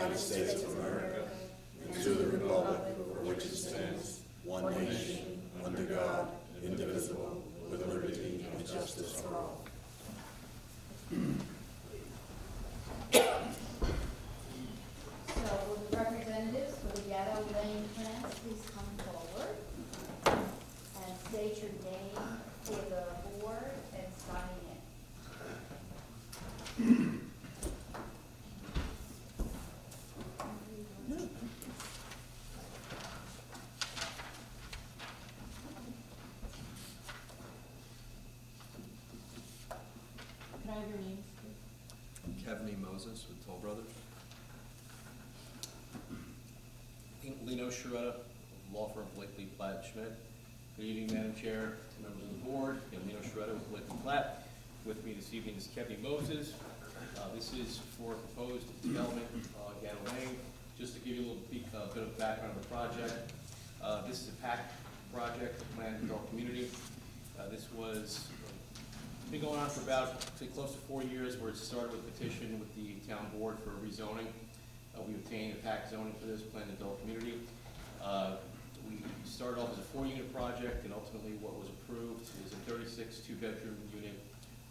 United States of America and to the republic for which it stands, one nation, under God, indivisible, with liberty and justice for all. So will the representatives for the Gatto Lane plans please come forward and state your name for the board and sign in. Can I have your names, please? Kevney Moses with Toll Brothers. Lino Sharetta, law firm Blakely Platt Schmidt. Good evening, Madam Chair, members of the board. Again, Lino Sharetta with Blakely Platt. With me this evening is Kevney Moses. This is for proposed development, Gatto Lane. Just to give you a little bit of background on the project. This is a PAC project, Planned Development Community. This was been going on for about, say, close to 4 years, where it started with a petition with the town board for rezoning. We obtained a PAC zoning for this planned adult community. We started off as a 4-unit project, and ultimately what was approved is a 36 two-bedroom unit,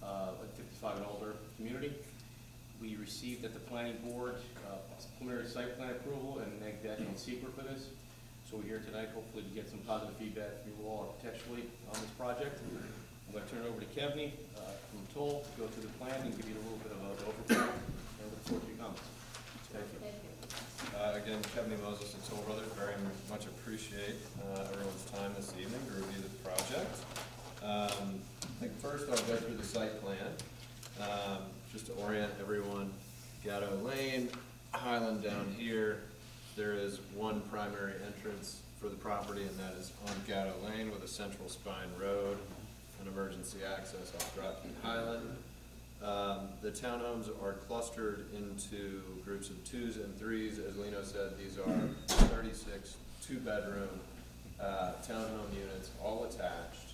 at 55 and older community. We received at the planning board preliminary site plan approval and neg deck and secret for this. So we're here tonight, hopefully, to get some positive feedback from you all architecturally on this project. I'm going to turn it over to Kevney from Toll to go through the plan and give you a little bit of an overview and look forward to your comments. Thank you. Thank you. Again, Kevney Moses and Toll Brothers, very much appreciate everyone's time this evening to review the project. I think first I'll go through the site plan, just to orient everyone. Gatto Lane, Highland down here. There is one primary entrance for the property, and that is on Gatto Lane with a central spine road and emergency access off Rocky Highland. The townhomes are clustered into groups of 2s and 3s. As Lino said, these are 36 two-bedroom townhome units, all attached.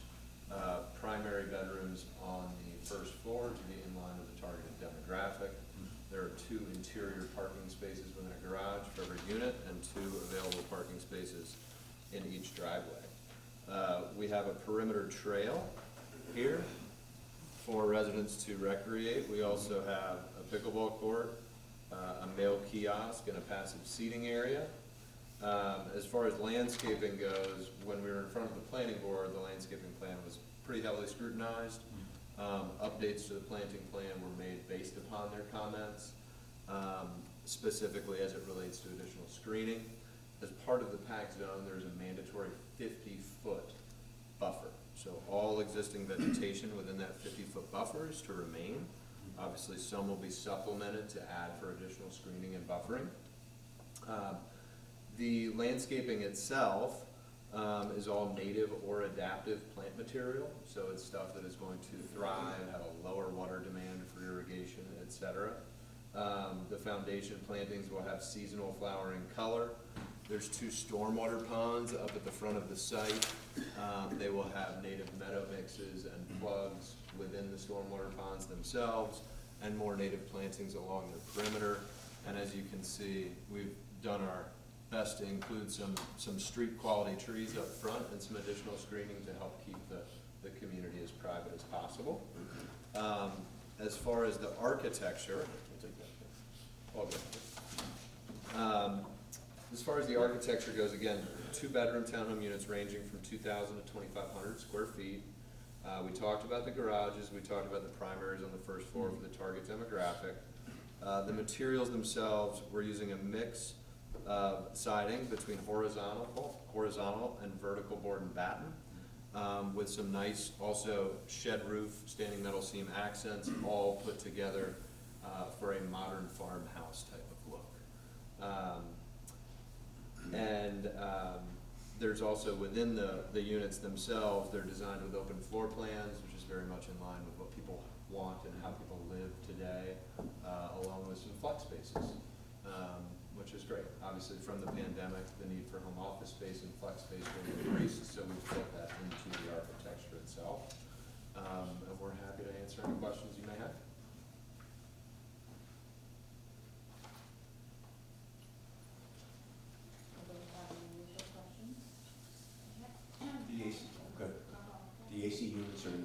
Primary bedrooms on the first floor to be in line with the targeted demographic. There are 2 interior parking spaces within a garage for every unit and 2 available parking spaces in each driveway. We have a perimeter trail here for residents to recreate. We also have a pickleball court, a mail kiosk, and a passive seating area. As far as landscaping goes, when we were in front of the planning board, the landscaping plan was pretty heavily scrutinized. Updates to the planting plan were made based upon their comments, specifically as it relates to additional screening. As part of the PAC zone, there's a mandatory 50-foot buffer. So all existing vegetation within that 50-foot buffer is to remain. Obviously, some will be supplemented to add for additional screening and buffering. The landscaping itself is all native or adaptive plant material. So it's stuff that is going to thrive, have a lower water demand for irrigation, etc. The foundation plantings will have seasonal flowering color. There's 2 stormwater ponds up at the front of the site. They will have native meadow mixes and plugs within the stormwater ponds themselves, and more native plantings along the perimeter. And as you can see, we've done our best to include some street quality trees up front and some additional screening to help keep the community as private as possible. As far as the architecture, as far as the architecture goes, again, 2-bedroom townhome units ranging from 2,000 to 2,500 square feet. We talked about the garages. We talked about the primaries on the first floor for the target demographic. The materials themselves, we're using a mix of siding between horizontal and vertical board and batten, with some nice also shed roof, standing metal seam accents, all put together for a modern farmhouse type of look. There's also within the units themselves, they're designed with open floor plans, which is very much in line with what people want and how people live today, along with some flex spaces, which is great. Obviously, from the pandemic, the need for home office space and flex space will increase, so we've built that into the architecture itself. And we're happy to answer any questions you may have.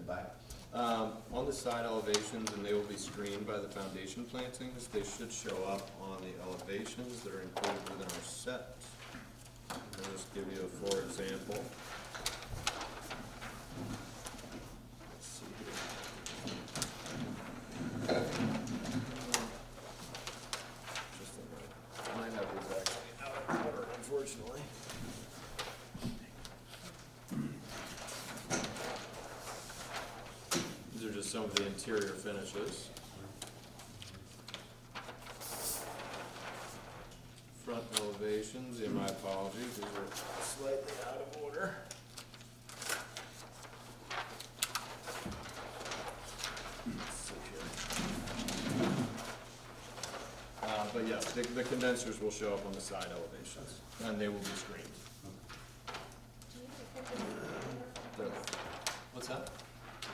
back? On the side elevations, and they will be screened by the foundation plantings, they should show up on the elevations that are included within our set. I'll just give you a for example. Let's see here. Just a minute. I might have these actually out of order, unfortunately. These are just some of the interior finishes. Front elevations, yeah, my apologies, these are slightly out of order. Let's see here. But yes, the condensers will show up on the side elevations, and they will be screened. Do you have a picture of The- What's that?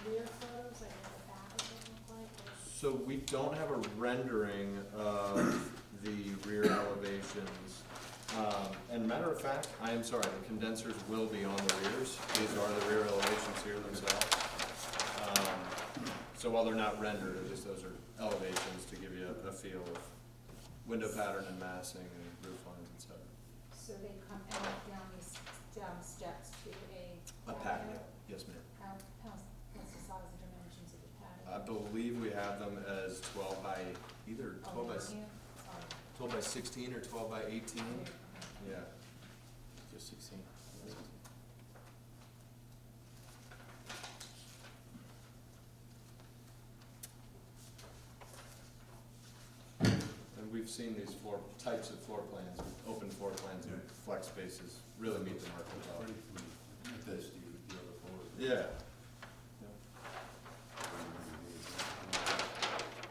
the rear photos, like what the back is gonna look like? Or- So we don't have a rendering of the rear elevations. And matter of fact, I am sorry, the condensers will be on the rears. These are the rear elevations here themselves. So while they're not rendered, at least those are elevations to give you a feel of window pattern and massing and roof lines, et cetera. So they come out down these, down steps to A patio, yes ma'am. What's the size and dimensions of the I patio? believe we have them as 12 by, either 12 by, Oh, down here? Sorry. 12 by 16 or 12 by 18. Here, Yeah. Just 16. And we've seen these types of floor plans, open floor plans and flex spaces really meet the market well. This, the other floor. Yeah.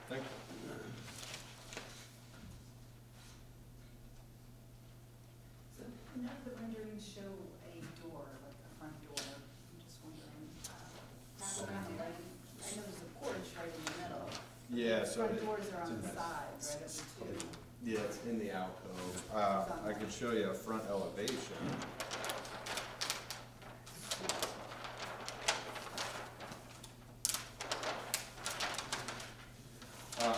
Thank you. So none of the renderings show a door, like a front door. I'm just wondering, not around the light. I know there's a porch right in the middle. Yeah, so, Front doors are on the side, right of the two. yeah, it's in the alcove. I could show you a front elevation.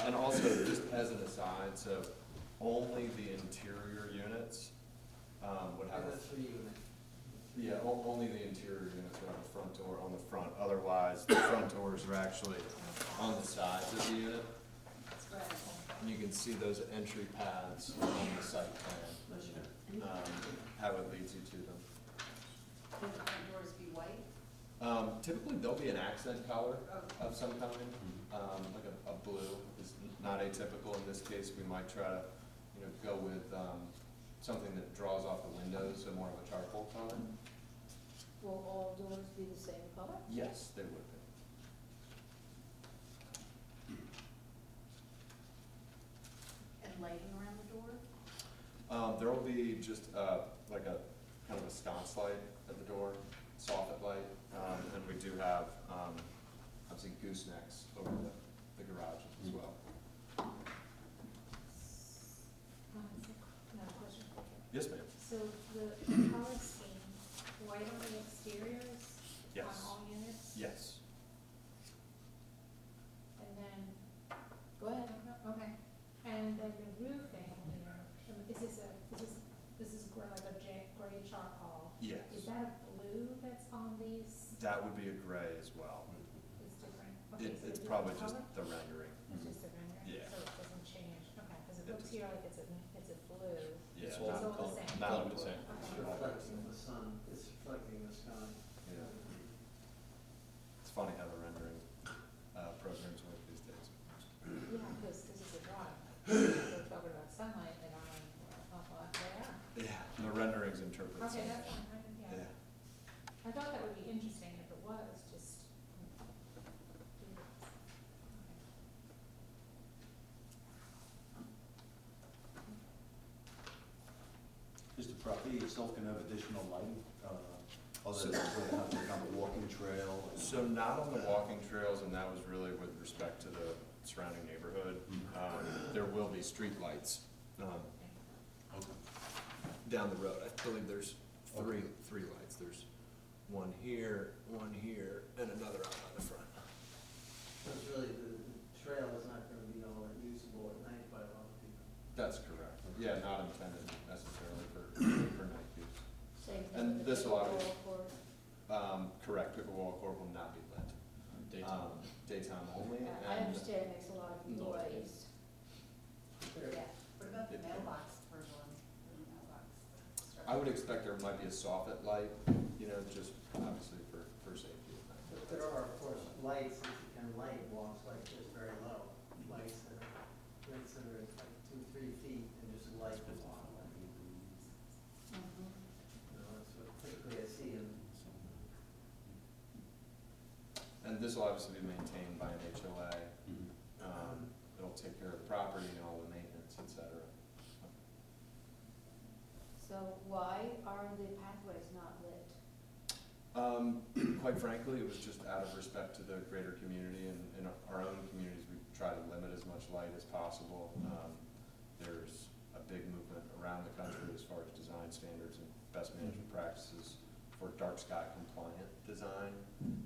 And also, just as an aside, so only the interior units would have a. Yeah, only the interior units would have a front door on the front. Otherwise, the front doors are actually on the sides of the unit. That's right. And you can see those entry paths on the site plan, how it leads you to them. Would the front doors be white? Typically, there'll be an accent color of some kind, like a blue is not atypical. In this case, we might try to, go with something that draws off the windows, so more of a charcoal color. Will all doors be the same color? Yes, they would be. And lighting around the door? There will be just like a kind of a sconce light at the door, soffit light, and we do have obviously goosenecks over the garages as well. Another question. Yes, ma'am. So the color scheme, white on the exteriors? Yes. On all units? Yes. And then, Go ahead. okay, and then the roofing here, this is gray, like a gray charcoal. Yes. Is that a blue that's on these? That would be a gray as well. It's different. Okay, so It's the probably just color? the rendering. It's just a rendering? Yeah. So it doesn't change, okay, because it It looks does. here like it's a blue. Yeah, It's all not- the same. not the same. Okay. Reflecting the sun, it's reflecting the sky. Yeah. It's funny how the rendering programs work these days. Yeah, because this is a drawing. We're talking about sunlight and I'm like, well, yeah. Yeah. The renderings interpret Okay, something. that's fine, yeah. Yeah. I thought that would be interesting if it was, just. Is the property itself gonna have additional lighting, other than having kind of walking trail? and- So not on the walking trails, and that was really with respect to the surrounding neighborhood. There will be street lights Okay. down the road. I believe there's three lights. There's one here, and another out on the front. So it's really, the trail is not gonna be all that usable at night by a lot of people. That's correct. Yeah, not intended necessarily for night use. Same thing And with the this will pickleball court. Correct, pickleball court will not be lit. Daytime. Daytime only, Yeah, I and understand it makes a lot of noise. Yeah. What about the It- mailbox for one, the mailbox? I would expect there might be a soffit light, you know, just obviously for safety. But there are, of course, lights that you can light walks like this very low, lights that are like 2-3 feet and just light the walk. Mhm. You know, that's what typically I see in. And this will obviously be maintained by an HOA. It'll take care of the property and all the maintenance, et cetera. So why are the pathways not lit? Quite frankly, it was just out of respect to the greater community and in our own communities, we try to limit as much light as possible. There's a big movement around the country as far as design standards and best management practices for dark sky compliant design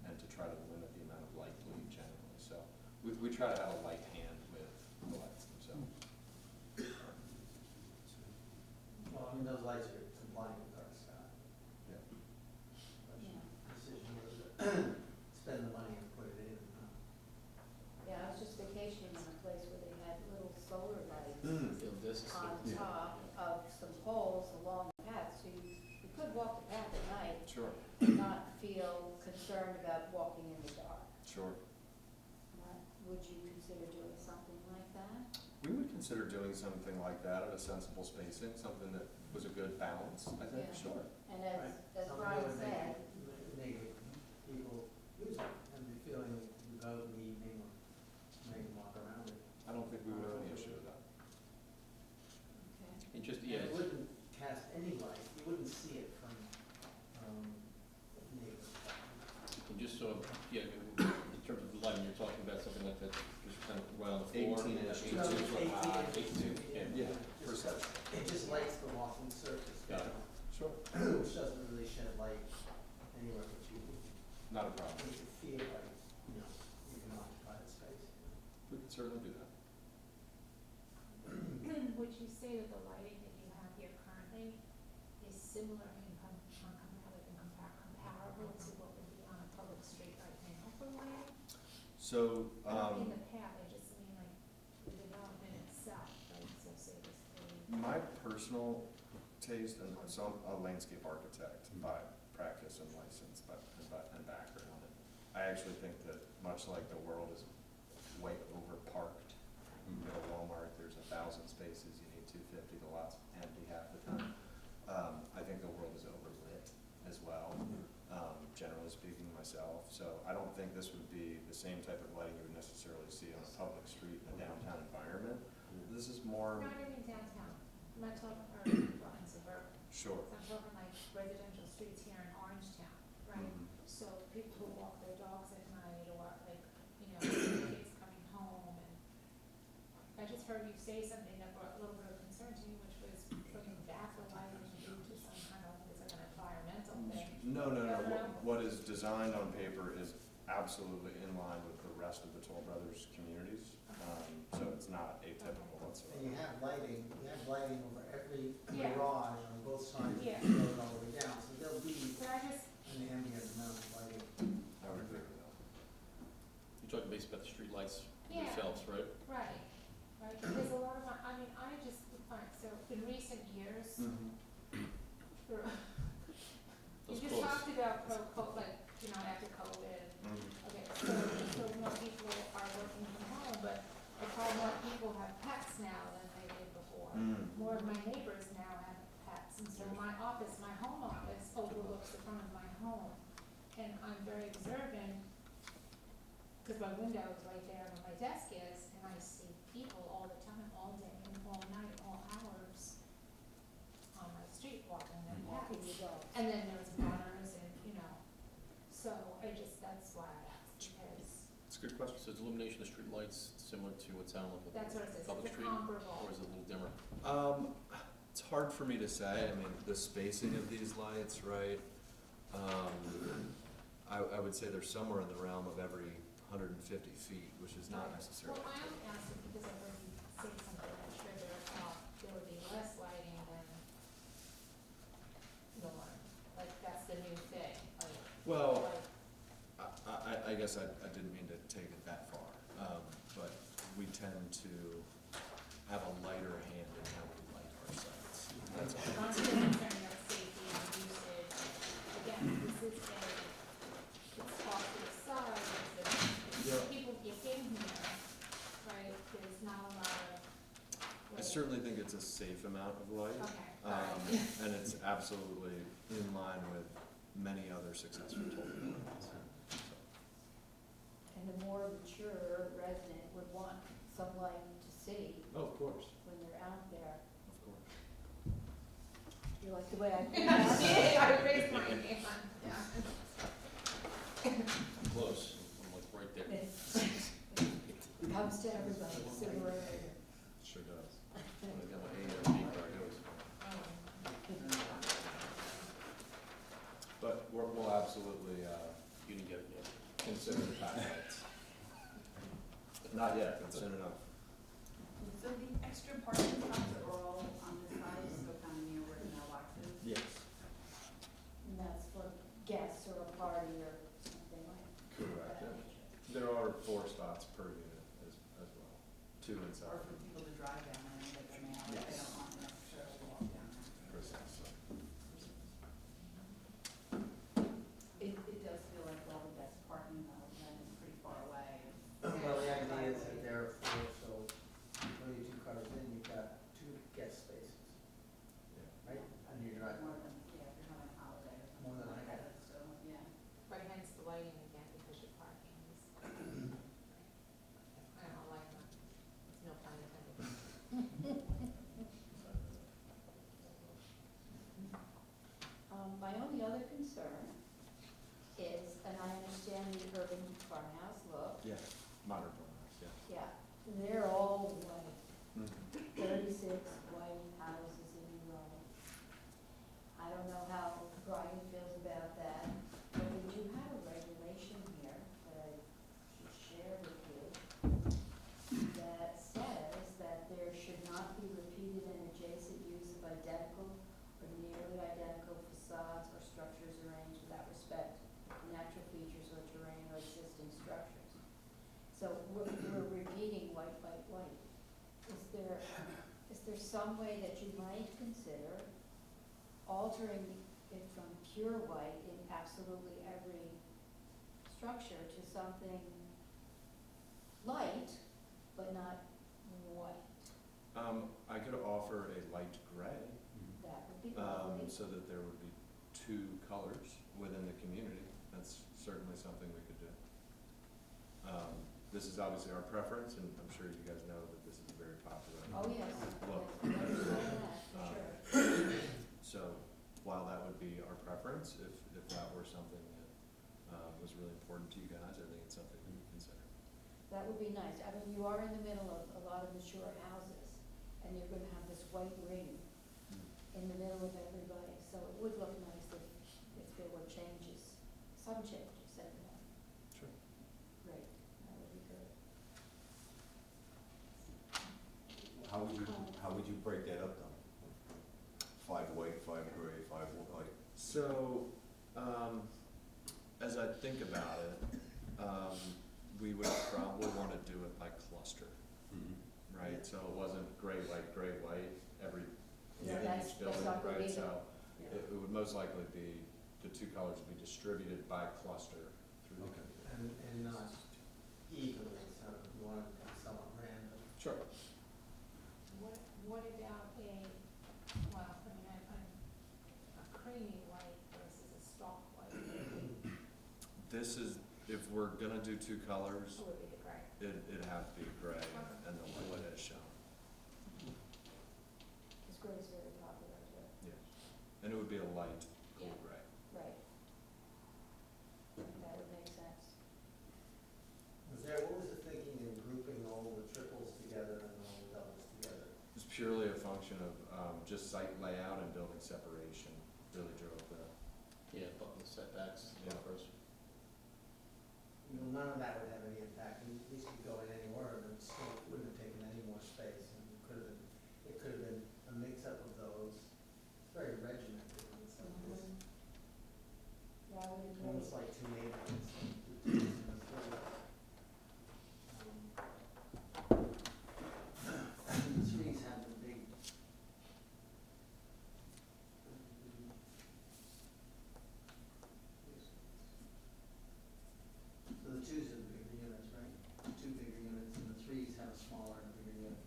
and to try to limit the amount of light bleed generally. So we try to have a light hand with the lights themselves. Well, I mean, those lights are compliant with dark sky. Yeah. Yeah. Decision was to spend the money and put it in. Yeah, I was just vacationing in a place where they had little solar lights Field discs. on top of some poles along the path, so you could walk the path at night Sure, and not feel concerned about walking in the dark. sure. Would you consider doing something like that? We would consider doing something like that at a sensible spacing, something that was a good balance, I think, Yeah. sure. And Right. as Something Brian that would said, make people use it and be feeling the boat in the evening or make them walk around it. I don't think we would have any issue with that. okay, It just, And yeah, it wouldn't cast any light, you wouldn't see it from, neighbors. and just so, yeah, in terms of the lighting, you're talking about something like that, just kind of right on the floor. 18-inch, 18 No, foot high, 18 18, yeah. Yeah, Just- precisely. It just lights the walking surface, Got it. Sure. which doesn't really shed light anywhere but you. Not a problem. Make you feel like, you know, you can occupy the space. We could certainly do that. Would you say that the lighting that you have here currently is similar in comparable to what would be on a public street right now for lighting? So, I don't mean the path, I just mean like the development itself, right, so say this really. my personal taste, and so I'm a landscape architect by practice and license, and background. I actually think that much like the world is way over parked. You go to Walmart, there's 1,000 spaces, you need 250, the lot's empty half the time. I think the world is overlit as well, generally speaking myself. So I don't think this would be the same type of lighting you would necessarily see on a public street in a downtown environment. This is more, No, I don't mean downtown, I'm not talking urban, I'm talking suburban. sure. So I'm talking like residential streets here in Orangetown, right? Mhm. So people who walk their dogs at night or like, you know, kids coming home and I just heard you say something that brought a little bit of concern to me, which was bringing back the lighting due to some kind of, it's like an environmental thing. No. No. What is designed on paper is absolutely in line with the rest of the Toll Brothers communities. So it's not atypical And whatsoever. you have lighting over every Yeah. garage on both sides of Yeah. the road all the way down, so there'll be But I just, an ambient amount of lighting. I would agree with that. You're talking basically about the street lights Yeah. themselves, right? right, because a lot of my, I mean, I just, alright, so in recent years, for, you Those just quotes. talked about like, you know, after COVID, okay, so more people are working from home, but I find more people have pets now than they did before. More of my neighbors now have pets, and so my office, my home office overlooks the front of my home. And I'm very observant, cause my window is right there where my desk is, and I see people all the time, all day and all night, all hours on my street walking their walking pets. your dogs. And then there's runners and, you know, so that's why I asked, because It's a good question. So is illumination of street lights similar to what's on like that's what it says, public it's a street? comparable. Or is it a little dimmer? It's hard for me to say. I mean, the spacing of these lights, right? I would say they're somewhere in the realm of every 150 feet, which is not necessarily. Well, I only asked it because I heard you say something, I'm sure there would be less lighting than norm, like, that's the new thing, like. Well, like- I guess I didn't mean to take it that far, but we tend to have a lighter hand in how we light our sites. That's all. I'm just concerned about safety and usage, again, this is it's off to the side, Yeah. people get in here, right, there's not a lot of. I certainly think it's a safe amount of light. Okay, all right. And it's absolutely in line with many other successful toll buildings. And the more mature resident would want some light to see Oh, of course, when they're out there. of course. You like the way I put Yeah, that? I raised my hand, yeah. Close, I'm like right there. It comes to everybody sooner or later. Sure does. When I got my AMD card, it was. But we'll absolutely, You didn't get it yet. consider the pack lights. Not yet, but soon enough. So the extra parking spots are all on this side, so kind of near where the mailbox is? Yes. And that's for guests or a party or something like Correct. that. There are 4 spots per unit as well, 2 Or inside. for people to drive down there and get their mail, if they Yes. don't want an extra walk down there. Precisely. It does feel like all the best parking though, then is pretty far away. Well, the idea is that there are 4, so when you 2 cars in, you've got 2 guest spaces, Yeah. right? And you're More driving. than, yeah, if you're having a holiday or More something than like I that, so, yeah. But hence the lighting again, because your parking is. I don't like that, no pun intended. My only other concern is, and I understand the urban farmhouse look, Yeah, modern farmhouse, yeah. yeah, they're all white, Mhm. 36 white houses in a row. I don't know how Brian feels about that, but we do have a regulation here that I should share with you that says that there should not be repeated and adjacent use of identical or nearly identical facades or structures arranged without respect to natural features or terrain or existing structures. So we're repeating white, white, white. Is there some way that you might consider altering it from pure white in absolutely every structure to something light, but not white? I could offer a light gray, That would be lovely. so that there would be 2 colors within the community. That's certainly something we could do. This is obviously our preference, and I'm sure you guys know that this is very popular. Oh, yes, Look. yes, I understand that, for sure. So while that would be our preference, if that were something that was really important to you guys, I think it's something we would consider. That would be nice. I mean, you are in the middle of a lot of mature houses, and you're gonna have this white ring in the middle of everybody, so it would look nice if there were changes, some changes anyway. Sure. Great, that would be good. How would you break that up though? 5 white, 5 gray, 5 white? So, as I think about it, we would probably want to do it by cluster, right? So it wasn't gray, white, every, Yeah, in that's- each building, that's not right? good either. So Yeah. it would most likely be, the 2 colors would be distributed by cluster through the Okay. community. And not evenly, so you want it to be somewhat random. Sure. What about well, I mean, a creamy white versus a stock white, This is, if we're gonna do 2 colors, what would be the gray? it'd have to be gray and the wood as shown. Because gray is very popular too. Yes. And it would be a light cool Yeah. gray. Right. That would make sense. What was the thinking in grouping all the triples together and all the doubles together? It's purely a function of just site layout and building separation, really drove the Yeah, but the setbacks, Yeah. first. None of that would have any impact, and these could go in anywhere, and it still wouldn't have taken any more space, and it could have been a mix-up of those. It's very regimented, and it's like this, Yeah, I would agree. almost like two neighborhoods, like the twos and the threes. The threes have the big. So the twos are the bigger units, right? The two bigger units, and the threes have a smaller and bigger unit.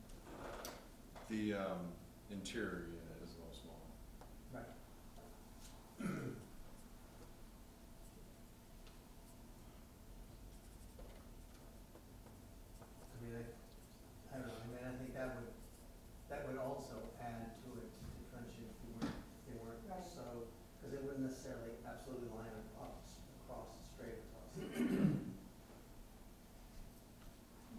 The interior unit is a little smaller. Right. I mean, I don't know, I mean, I think that would also add to it to differentiate if they weren't Right. so, because it wouldn't necessarily absolutely line across, straight across. It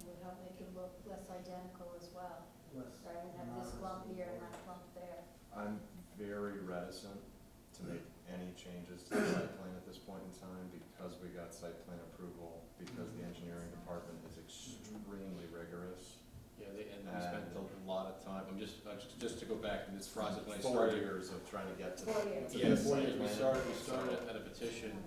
would help make it look less identical as well. Less Rather than have this monotonous clump here and or- that clump there. I'm very reticent to make any changes to the site plan at this point in time because we got site plan approval, because the engineering department is extremely rigorous. Yeah, and we spent a lot of time, just to go back, and this process when I 4 started. years of trying to get to. 4 years. to Yeah, this 4 site years, we plan. started at a petition,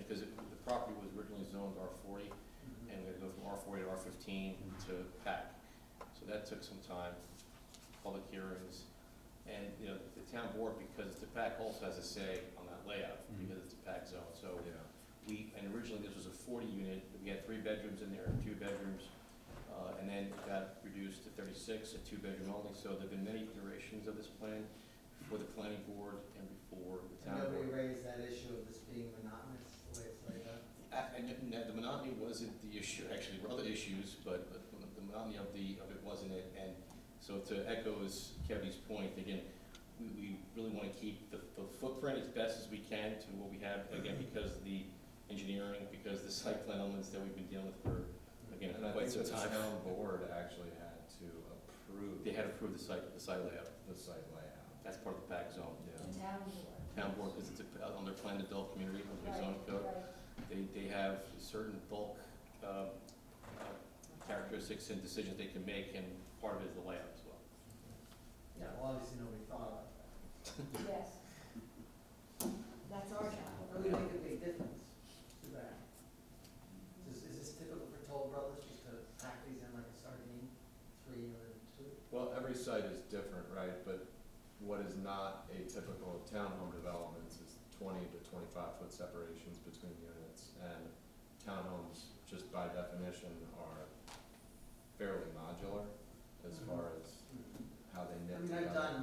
because the property was originally zoned R40, Mhm. and we had to go from R40 to R15 to PAC. So that took some time, public hearings, and, the town board, because the PAC also has a say on that layout, because it's a PAC zone, so Yeah. and originally this was a 40 unit, we had 3 bedrooms in there, 2 bedrooms, and then it got reduced to 36, a 2-bedroom only, so there've been many iterations of this plan before the planning board and before the And town nobody board. raised that issue of this being monotonous, the way it's laid out? And the monotony wasn't the issue, actually, there were other issues, but the monotony of it wasn't it, and so to echo Kevin's point, again, we really want to keep the footprint as best as we can to what we have, again, because the engineering, because the site plan elements that we've been dealing with for, again, And I quite think some that the time. town board actually had to approve. They had approved the site layout, The site layout. that's part of the PAC zone. Yeah. The town board. Town board, because it's on their planned adult community, on their zone code, Right. they have certain bulk characteristics and decisions they can make, and part of it is the layout as well. Yeah, well, obviously nobody thought about that. Yes. That's our job. It would make a big difference to that. Is this typical for Toll Brothers, just to pack these in like a sardine, 3 and then 2? Well, every site is different, right, but what is not atypical of townhome developments is 20 to 25-foot separations between units, and townhomes, just by definition, are fairly modular as far as how they I knit mean, together. I've done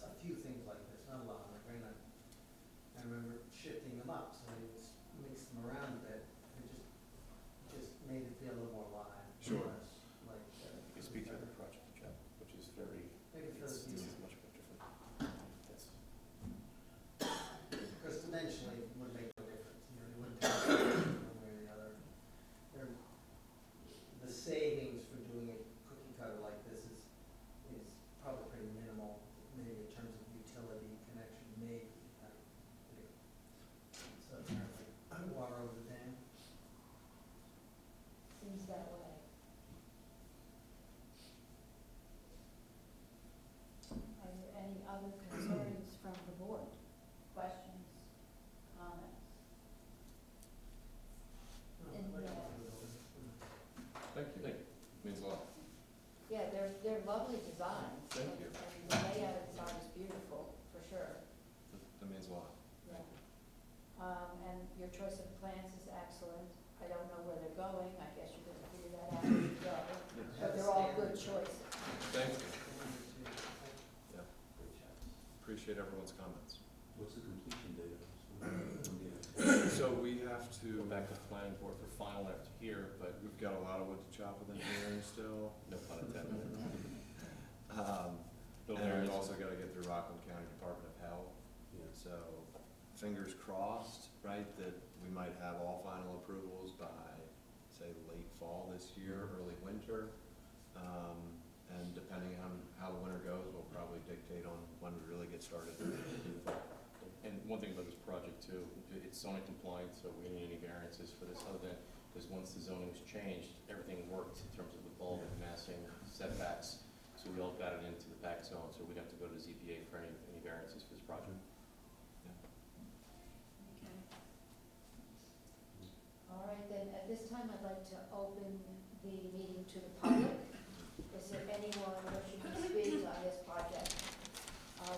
a few things like this, not a lot, like I remember shifting them up, so they just mixed them around a bit. It just made it feel a little more live. Sure. less Like. You can speak to the project, Jeff, which is very, Make it feel this easy. is much more different. That's- Because dimensionally, it would make no difference, it wouldn't tell you one way or the other. The savings for doing it cookie cutter like this is probably pretty minimal, maybe in terms of utility connection, maybe. So apparently, water over the dam. Seems that way. Are there any other concerns from the board? Questions, comments? And, Thank you. Means a lot. Yeah, they're lovely designs. Thank you. And the layout inside is beautiful, for sure. That means a lot. Yeah. And your choice of plans is excellent. I don't know where they're going, I guess you're gonna figure that out as you go. But they're all good choices. Thank you. Yeah. Good choice. Appreciate everyone's comments. What's the completion date of this? So we have Go to, back to the planning board for final after here, but we've got a lot of wood to chop with engineering still. no pun intended. And then we've also got to get through Rockland County Department of Health. Yeah. So fingers crossed, right, that we might have all final approvals by, say, late fall this year, early winter. And depending on how the winter goes, will probably dictate on when we really get started. And one thing about this project too, it's zoning compliant, so we don't need any variances for this other than, because once the zoning was changed, everything worked in terms of the bulk, massing, setbacks. So we all got it into the back zone, so we'd have to go to the ZBA for any variances for this project. Okay. All right, then, at this time, I'd like to open the meeting to the public. Is there anyone wishing to speak on this project?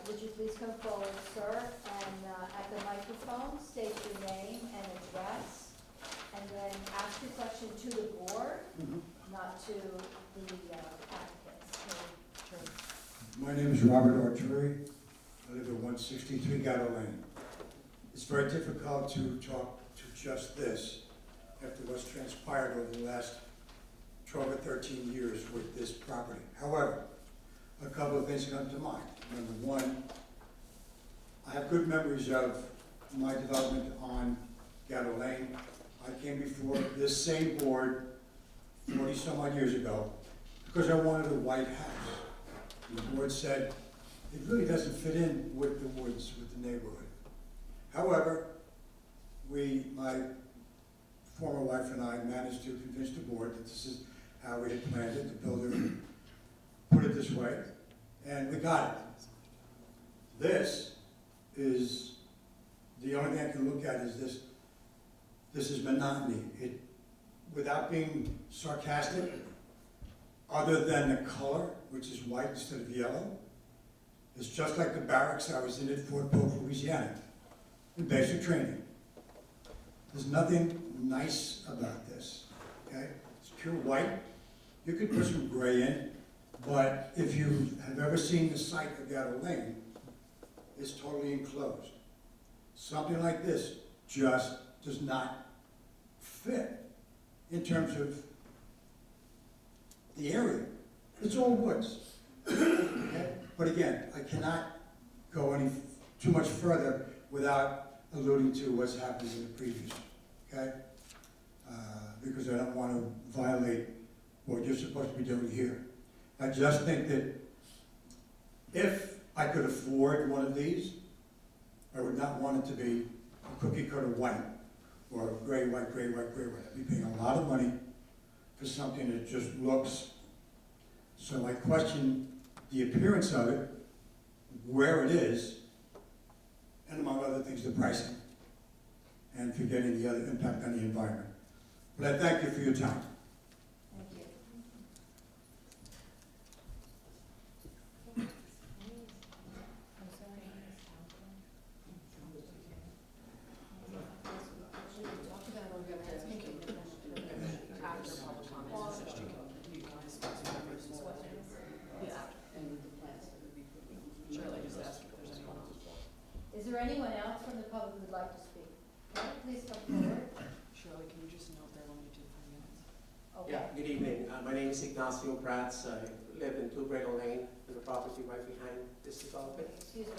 Would you please come forward, sir, and at the microphone, state your name and address, and then ask your question to the board, not to the applicants. My name is Robert Arturi. I live at 163 Gatto Lane. It's very difficult to talk to just this after what's transpired over the last 12 or 13 years with this property. However, a couple of things come to mind. Number one, I have good memories of my development on Gatto Lane. I came before this same board 40 some odd years ago because I wanted a white house. And the board said, it really doesn't fit in with the woods, with the neighborhood. However, my former wife and I managed to convince the board that this is how we had planned it, the builder put it this way, and we got it. This is, the only thing I can look at is this. This is monotony. It, without being sarcastic, other than the color, which is white instead of yellow, it's just like the barracks I was in at Fort Polk, Louisiana, in basic training. There's nothing nice about this, okay? It's pure white. You could put some gray in, but if you have ever seen the site of Gatto Lane, it's totally enclosed. Something like this just does not fit in terms of the area. It's all woods, okay? But again, I cannot go any too much further without alluding to what's happened in the previous, okay? Because I don't want to violate what you're supposed to be doing here. I just think that if I could afford one of these, I would not want it to be a cookie cutter white or gray, white, gray, white, gray, white. I'd be paying a lot of money for something that just looks. So I question the appearance of it, where it is, and among other things, the pricing, and forgetting the other impact on the environment. But I thank you for your time. Thank you. I'm sorry. After public comments, just to go, you can discuss members and what it is. Yeah, and the plans that would be put in. Shirley just asked if there's anyone else. Is there anyone else from the public who would like to speak? Okay, please come forward. Shirley, can you just note they're limited to 3 minutes? Okay. Yeah, good evening. My name is Ignacio Prats. I live in 2 Brittle Lane, in the property right behind this development. Excuse me,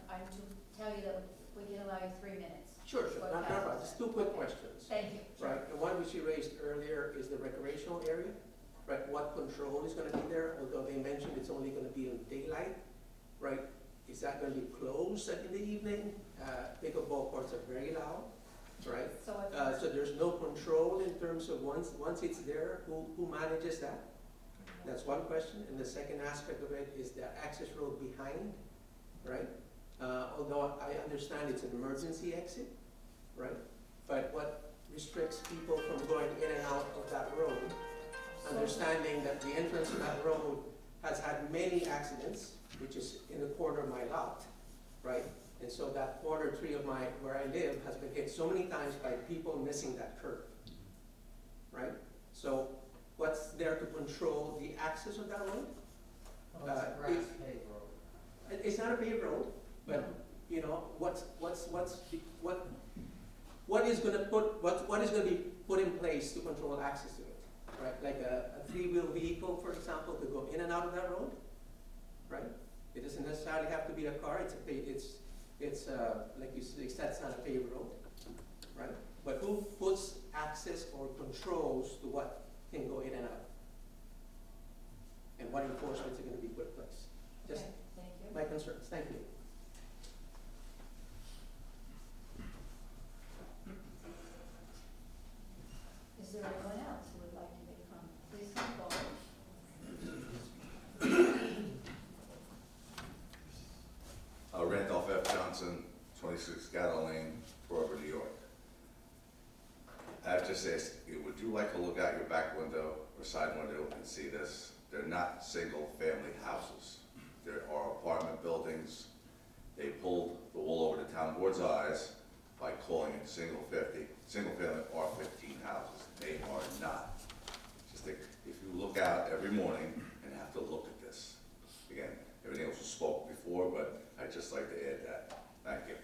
I'm to tell you that we can allow you 3 minutes. Sure, not a problem. Just 2 quick questions. Thank you. Right, the one which you raised earlier is the recreational area. Right, what control is gonna be there? Although they mentioned it's only gonna be in daylight, right? Is that gonna be closed in the evening? Pickleball courts are very loud, right? So there's no control in terms of once it's there, who manages that? That's one question. And the second aspect of it is the access road behind, right? Although I understand it's an emergency exit, right? But what restricts people from going in and out of that road, understanding that the entrance to that road has had many accidents, which is in the corner of my lot, right? And so that corner tree of where I live has been hit so many times by people missing that curve, right? So what's there to control the access of that road? Well, it's a grass paved road. It's not a paved road, but you know, what is going to be put in place to control access to it, right? Like a 3-wheel vehicle, for example, to go in and out of that road, right? It doesn't necessarily have to be a car. It's like you said, it's not a paved road, right? But who puts access or controls to what can go in and out? And what enforcements are going to be put in place? Just Okay, thank you. my concerns. Thank you. 26 Gatto Lane, Forever, New York. I have to say, would you like to look out your back window or side window and see this? They're not single-family houses. There are apartment buildings. They pulled the wool over the town board's eyes by calling it single-family R15 houses. They are not. Just think, if you look out every morning and have to look at this. Again, everything else was spoken before, but I'd just like to add that. Thank you.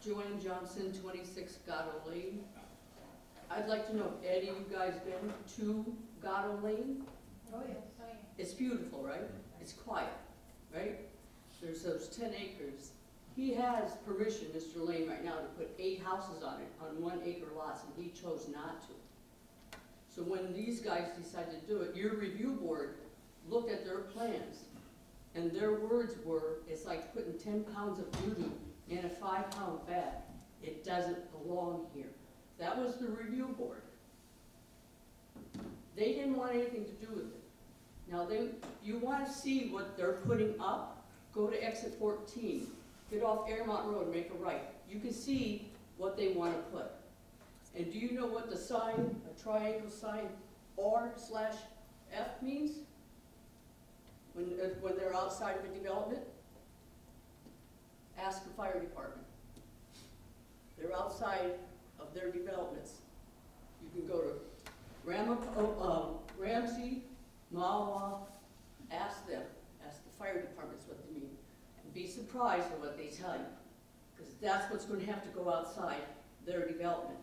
Joanne Johnson, 26 Gatto Lane. I'd like to know, Eddie, you guys been to Gatto Lane? Oh, yeah. So, yeah. It's beautiful, right? It's quiet, right? There's those 10 acres. He has permission, Mr. Lane, right now to put 8 houses on it, on 1 acre lots, and he chose not to. So when these guys decided to do it, your review board looked at their plans, and their words were, it's like putting 10 pounds of doo-doo in a 5-pound bag. It doesn't belong here. That was the review board. They didn't want anything to do with it. Now, you want to see what they're putting up, go to exit 14, get off Airmont Road and make a right. You can see what they want to put. And do you know what the sign, a triangle sign, R/F means? When they're outside of a development? Ask the fire department. They're outside of their developments. You can go to Ramsey, Mawa, ask them, ask the fire departments what they mean. And be surprised at what they tell you, because that's what's going to have to go outside their development.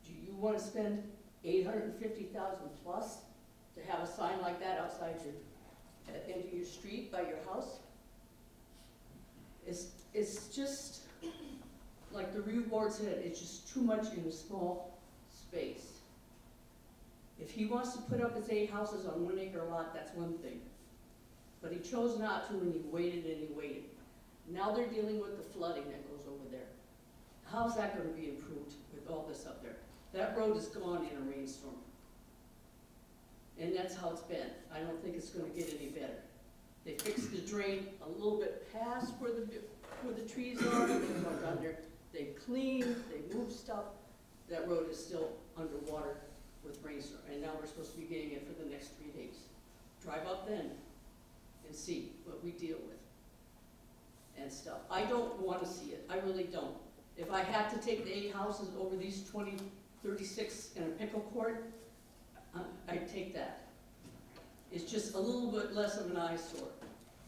Do you want to spend $850,000 plus to have a sign like that outside at the end of your street by your house? It's just, like the review board said, it's just too much in a small space. If he wants to put up his 8 houses on 1 acre lot, that's one thing. But he chose not to, and he waited and he waited. Now they're dealing with the flooding that goes over there. How's that going to be improved with all this up there? That road is gone in a rainstorm. And that's how it's been. I don't think it's going to get any better. They fixed the drain a little bit past where the trees are. They went down there. They cleaned, they moved stuff. That road is still underwater with rainstorm. And now we're supposed to be getting it for the next 3 days. Drive up then and see what we deal with and stuff. I don't want to see it. I really don't. If I had to take the 8 houses over these 36 in a pickle court, I'd take that. It's just a little bit less of an eyesore.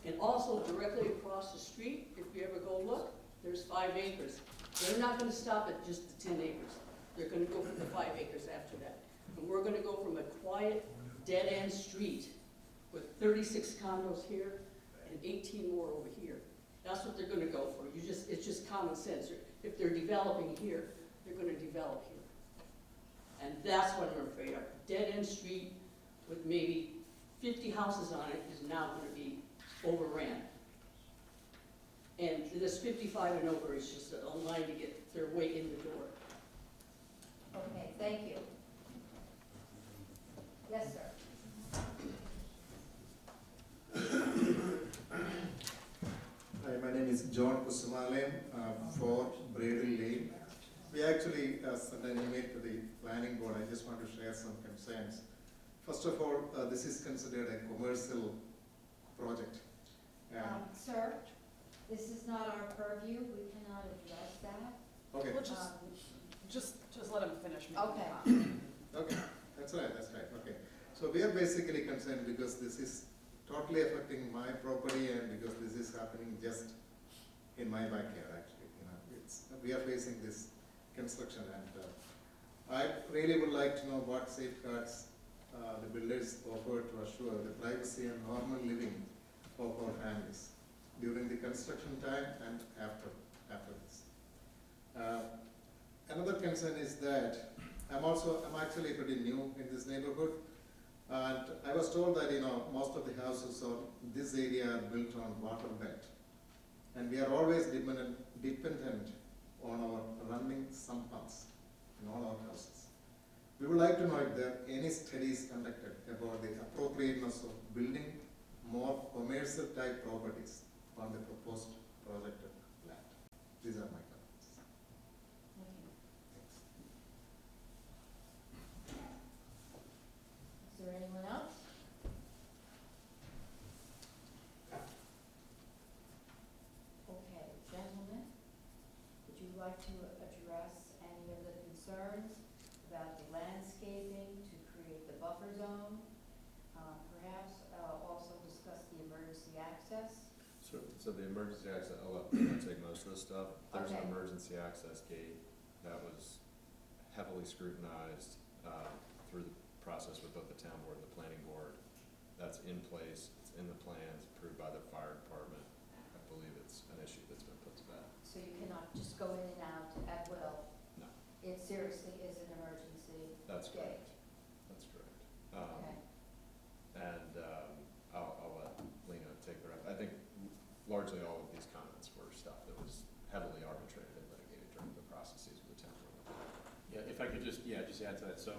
And also directly across the street, if you ever go look, there's 5 acres. They're not going to stop at just the 10 acres. They're going to go for the 5 acres after that. And we're going to go from a quiet, dead-end street with 36 condos here and 18 more over here. That's what they're going to go for. It's just common sense. If they're developing here, they're going to develop here. And that's what I'm afraid of. Dead-end street with maybe 50 houses on it is now going to be overran. And this 55 and over is just a line to get their way in the door. Okay, thank you. Yes, sir. Hi, my name is John Kusumalem, 4 Bradley Lane. We actually sent an email to the planning board. I just want to share some concerns. First of all, this is considered a commercial project. Sir, this is not our purview. We cannot address that. Okay, Well, just let him finish. maybe. Okay. okay, that's right, okay. So we are basically concerned because this is totally affecting my property and because this is happening just in my backyard actually. We are facing this construction and I really would like to know what safeguards the builders offer to assure the privacy and normal living of our families during the construction time and after this. Another concern is that I'm actually pretty new in this neighborhood, and I was told that most of the houses in this area are built on water bed, and we are always dependent on our running sump pumps in all our houses. We would like to know if there are any studies conducted about the appropriateness of building more commercial type properties on the proposed projected plat. These are my comments. Thank you. Thanks. Is there anyone else? Okay, gentlemen, would you like to address any of the concerns about the landscaping to create the buffer zone? Perhaps also discuss the emergency access? So the emergency access, I'll let Lena take most of this stuff. There's an Okay. emergency access gate that was heavily scrutinized through the process with both the town board and the planning board. That's in place, it's in the plans, approved by the fire department. I believe it's an issue that's been put to bed. So you cannot just go in and out at will? No. It seriously is an emergency That's gate? correct. That's correct. Okay. And I'll let Lena take the rest. I think largely all of these comments were stuff that was heavily arbitrated and litigated during the processes with the town board. Yeah, if I could just add to that. So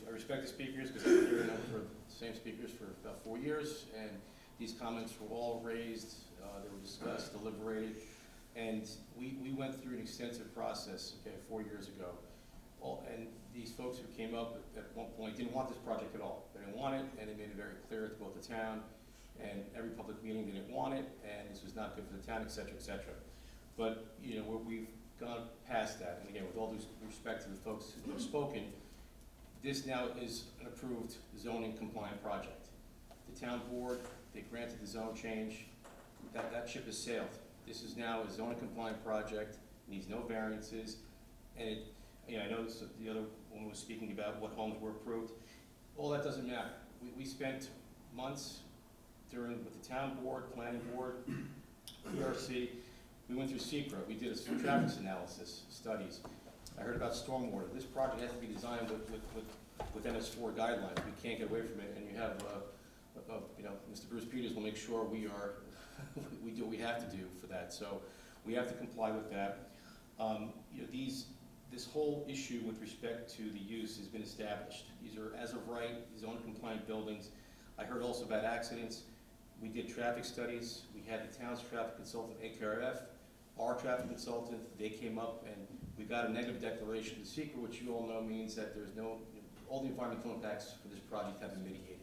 I respect the speakers because I've been hearing them for the same speakers for about 4 years, and these comments were all raised, they were discussed, deliberated, and we went through an extensive process, 4 years ago. And these folks who came up at one point didn't want this project at all. They didn't want it, and they made it very clear to both the town and every public meeting they didn't want it, and this was not good for the town, et cetera, et cetera. But, we've gone past that, and again, with all due respect to the folks who have spoken, this now is an approved zoning compliant project. The town board, they granted the zone change, that ship has sailed. This is now a zoning compliant project, needs no variances, and I know the other woman was speaking about what homes were approved. All that doesn't matter. We spent months with the town board, planning board, PRC, we went through secret, we did a traffic analysis, studies. I heard about stormwater. This project has to be designed with MS4 guidelines. We can't get away from it, and you have, Mr. Bruce Peters will make sure we do what we have to do for that. So we have to comply with that. This whole issue with respect to the use has been established. These are, as of right, zone compliant buildings. I heard also about accidents. We did traffic studies. We had the town's traffic consultant, ACABOR, our traffic consultant. They came up and we got a negative declaration to secret, which you all know means that there's all the environmental impacts for this project have been mitigated.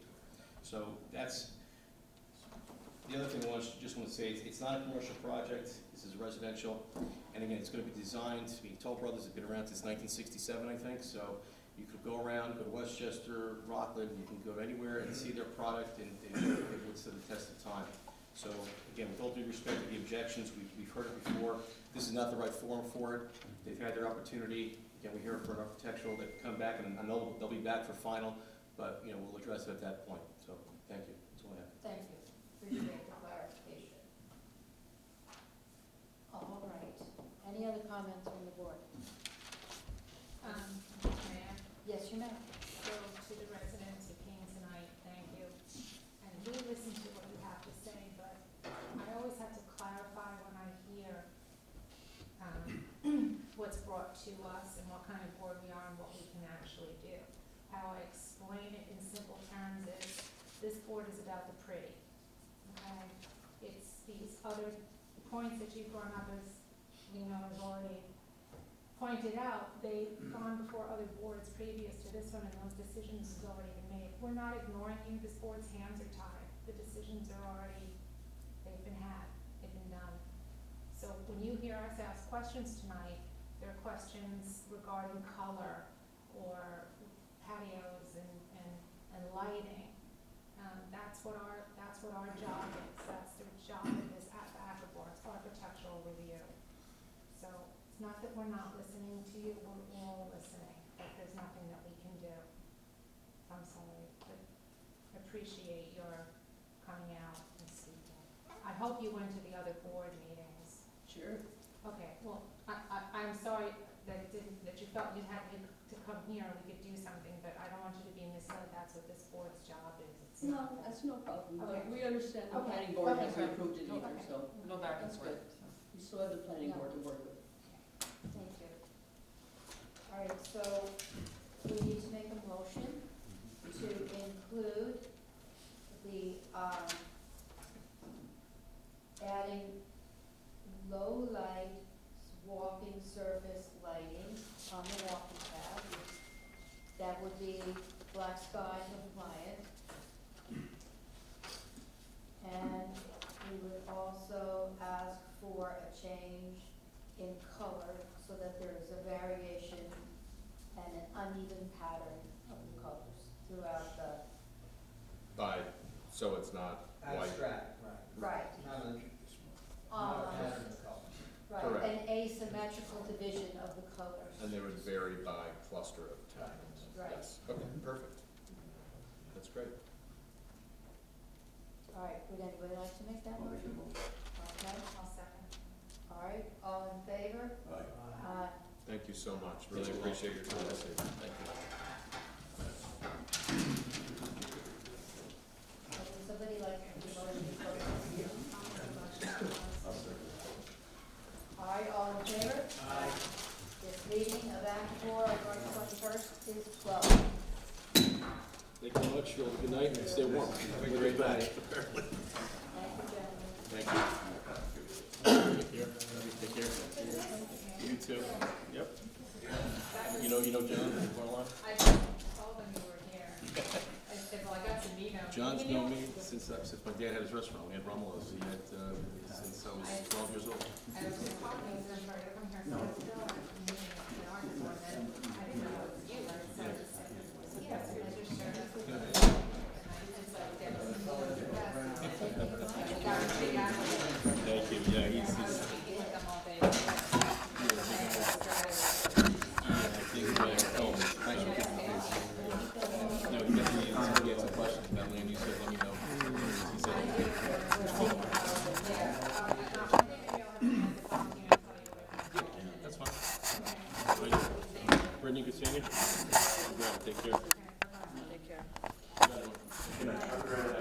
So that's, the other thing I just want to say is it's not a commercial project. This is residential. And again, it's going to be designed, Toll Brothers have been around since 1967, I think. So you could go around, go to Westchester, Rockland, you can go anywhere and see their product, and it would stand the test of time. So again, with all due respect to the objections, we've heard it before. This is not the right forum for it. They've had their opportunity. Again, we hear it for an architectural, they come back, and I know they'll be back for final, but we'll address it at that point. So thank you. That's all I have. Thank you. Appreciate the clarification. All right. Any other comments from the board? Mayor, Yes, you may. so to the residents who came tonight, thank you. And we listen to what you have to say, but I always have to clarify when I hear what's brought to us and what kind of board we are and what we can actually do. How I explain it in simple terms is, this board is about the pretty, okay? It's these other points that you've brought up, as Lena has already pointed out, they've gone before other boards previous to this one, and those decisions have already been made. We're not ignoring you, this board's hands are tied, the decisions are already, they've been had, they've been done. So when you hear us ask questions tonight, there are questions regarding color or patios and lighting. That's what our job is, that's the job of this ACABOR, it's architectural review. So it's not that we're not listening to you, we're all listening, but there's nothing that we can do. I'm sorry, but appreciate your coming out and speaking. I hope you went to the other board meetings. Sure. Okay, well, I'm sorry that you felt you had to come here and we could do something, but I don't want you to be misled, that's what this board's job is. It's No, not that. that's no problem, Okay. but we understand the Okay. planning board Okay. hasn't approved it either, Okay. so Go back and that's forth. good. We still have the planning board to work with. Thank you. All right, so we need to make a motion to include the the, adding low light walking surface lighting on the walking path. That would be black sky compliant. And we would also ask for a change in color so that there is a variation and an uneven pattern of the colors throughout the. So it's not white. Abstract, right. Right. Not a pattern of color. Right, Correct. an asymmetrical division of the colors. And they would vary by cluster of towns. Right. Yes, okay, perfect. That's great. All right, would anybody like to make that motion? Okay, I'll second. all right, all in favor? Aye. Thank you so much, really appreciate your time this evening. Thank you. Would somebody like to do motion to close this hearing? All right, all in favor? Aye. This meeting of ACABOR on March 21st is closed. Thank you much, Phil. Good night, and stay warm. Have a great night. Thank you, gentlemen. Thank you. Take care. Take care. You too. Yep. You know John, Marlon? I told them you were here. I said, well, I got to meet him. John's known me since my dad had his restaurant. We had Rummel's. He had, since I was 12 years old. I was just talking to him, sorry to come here, so I was still at the meeting in Arkansas, and then I didn't know it was you, and so I just said, yes, and I just showed up. And I just like, that was the most of the best. We got a big apple. Thank you. Yeah, I was he's speaking with them all day. I thanks for getting this. No, he definitely had some questions about land use, so let me know. He said, that's fine. Brittany, good seeing you. Yeah, take care. Take care. Good night.